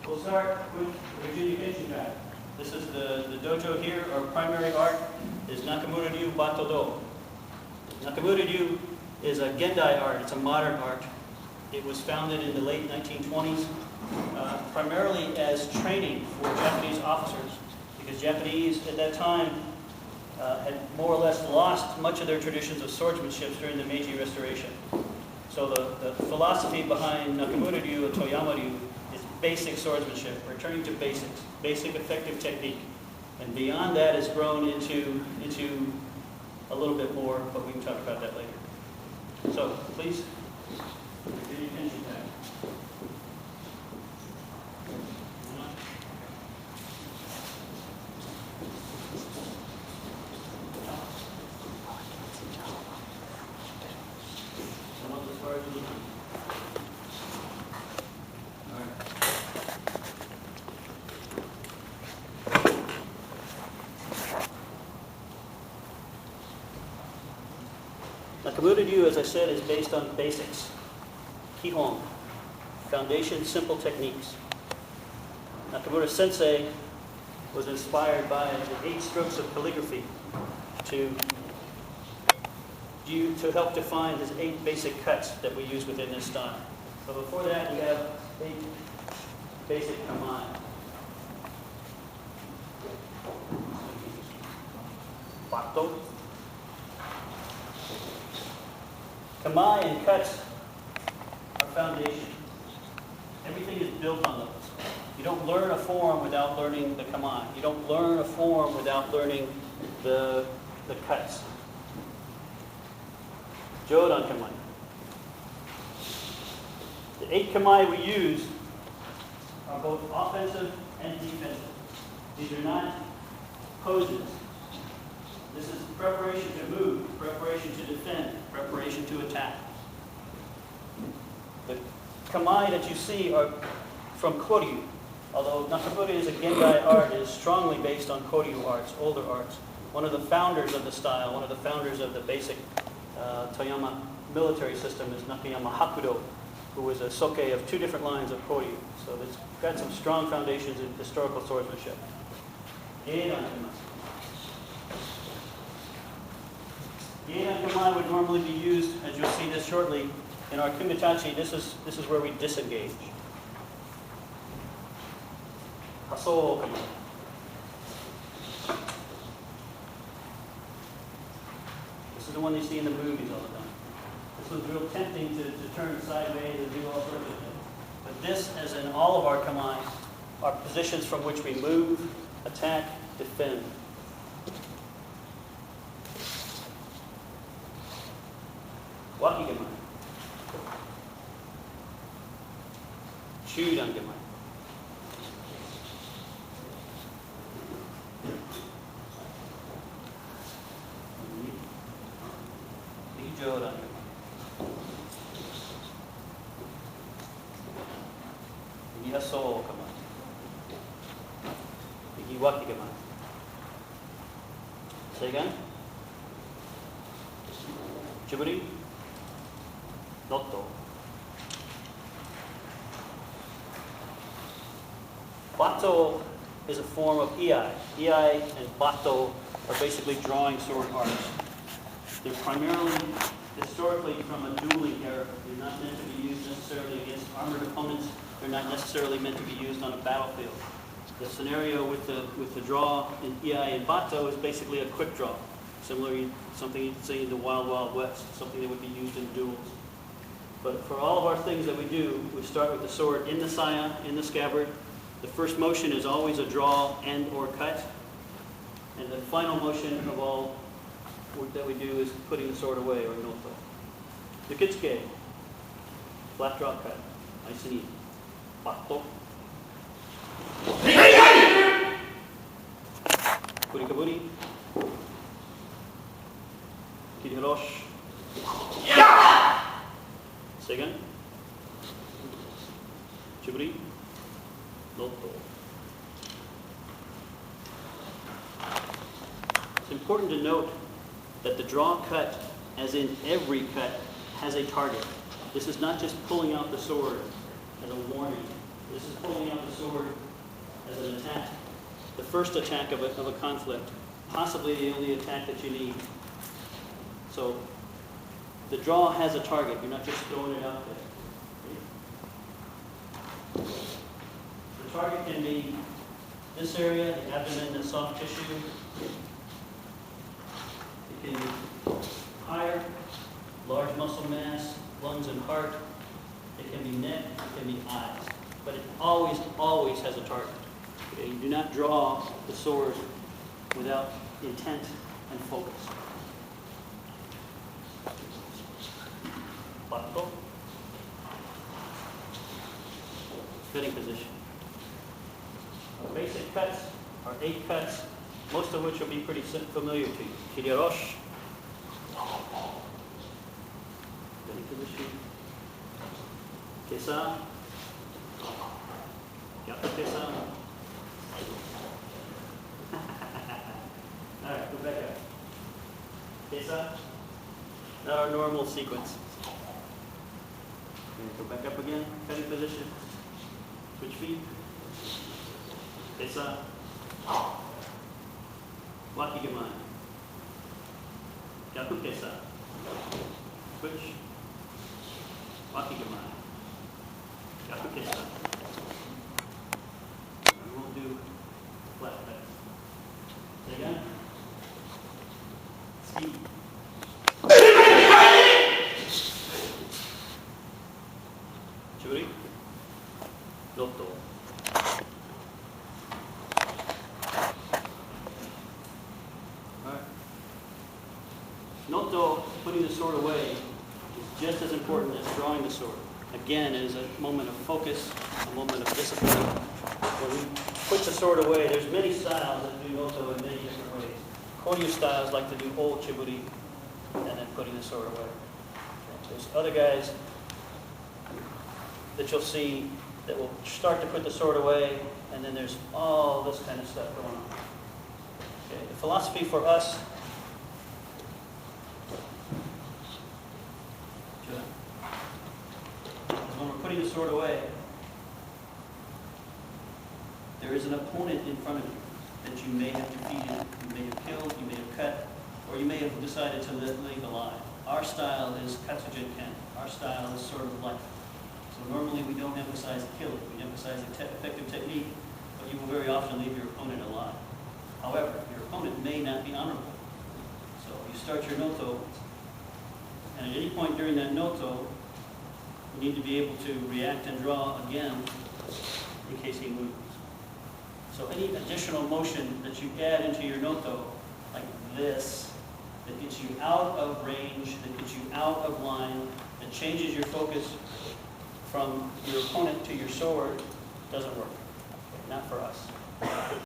We'll start with Virginia Kenshinkai. This is the dojo here. Our primary art is Nakamura Ryu Battodo. Nakamura Ryu is a Gendai art. It's a modern art. It was founded in the late 1920s, primarily as training for Japanese officers, because Japanese at that time had more or less lost much of their traditions of swordsmanship during the Meiji Restoration. So the philosophy behind Nakamura Ryu and Toyama Ryu is basic swordsmanship, returning to basics, basic effective technique. And beyond that has grown into a little bit more, but we can talk about that later. So, please, Virginia Kenshinkai. Nakamura Ryu, as I said, is based on basics. Kihon, foundation, simple techniques. Nakamura Sensei was inspired by the 8 strokes of calligraphy to help define his 8 basic cuts that we use within this style. So before that, we have 8 basic kamae. Batto. Kamae and cuts are foundation. Everything is built on those. You don't learn a form without learning the kamae. You don't learn a form without learning the cuts. Jodan kamae. The 8 kamae we use are both offensive and defensive. These are not poses. This is preparation to move, preparation to defend, preparation to attack. The kamae that you see are from Koryu. Although Nakamura is a Gendai art, it is strongly based on Koryu arts, older arts. One of the founders of the style, one of the founders of the basic Toyama military system is Nakayama Hakudo, who was a soke of 2 different lines of Koryu. So it's got some strong foundations in historical swordsmanship. Geidan kamae. Geidan kamae would normally be used, as you'll see this shortly, in our kumitachi. This is where we disengage. Haso kamae. This is the one you see in the movies all the time. This was real tempting to turn sideways and do all sorts of things. But this, as in all of our kamae, are positions from which we move, attack, defend. Wakigamae. Shudan kamae. Jodan kamae. Yaso kamae. Waki kamae. Say again. Chiburi. Dotto. Batto is a form of iai. Iai and batto are basically drawing sword arts. They're primarily, historically, from a dueling era. They're not meant to be used necessarily against armored opponents. They're not necessarily meant to be used on a battlefield. The scenario with the draw in iai and batto is basically a quick draw, similar to something you'd see in the Wild Wild West, something that would be used in duels. But for all of our things that we do, we start with the sword in the saya, in the scabbard. The first motion is always a draw and or cut. And the final motion of all that we do is putting the sword away, or noto. The kitsuke, flat draw cut, nice and easy. Batto. Kurikaburi. Kirihiroshi. Second. Chiburi. Noto. It's important to note that the draw cut, as in every cut, has a target. This is not just pulling out the sword as a warning. This is pulling out the sword sword as an attack, the first attack of a conflict, possibly the only attack that you need. So the draw has a target. You're not just throwing it out there. The target can be this area, the abdomen, the soft tissue. It can be higher, large muscle mass, lungs and heart. It can be neck, it can be eyes. But it always, always has a target. Okay? You do not draw the sword without intent and focus. Battodo. Fitting position. Our basic cuts are 8 cuts, most of which will be pretty familiar to you. Kiriroshi. Fitting position. Kesa. Yaku kesa. All right, go back up. Kesa. Not our normal sequence. Go back up again, cutting position. Switch feet. Kesa. Wakigamai. Yaku kesa. Switch. Wakigamai. Yaku kesa. We won't do flat cuts. Say again. Ski. Churi. Noto. Alright. Noto, putting the sword away, is just as important as drawing the sword. Again, it is a moment of focus, a moment of discipline. When we put the sword away, there's many styles that do noto in many different ways. Koryu styles like to do old chiburi and then putting the sword away. There's other guys that you'll see that will start to put the sword away, and then there's all this kind of stuff going on. Okay, the philosophy for us is when we're putting the sword away, there is an opponent in front of you that you may have defeated, you may have killed, you may have cut, or you may have decided to leave alive. Our style is Katsujin Ken. Our style is sword of life. So normally we don't emphasize killing, we emphasize effective technique, but you will very often leave your opponent alive. However, your opponent may not be honorable. So you start your noto, and at any point during that noto, you need to be able to react and draw again in case he moves. So any additional motion that you add into your noto, like this, that gets you out of range, that gets you out of line, that changes your focus from your opponent to your sword, doesn't work. Not for us.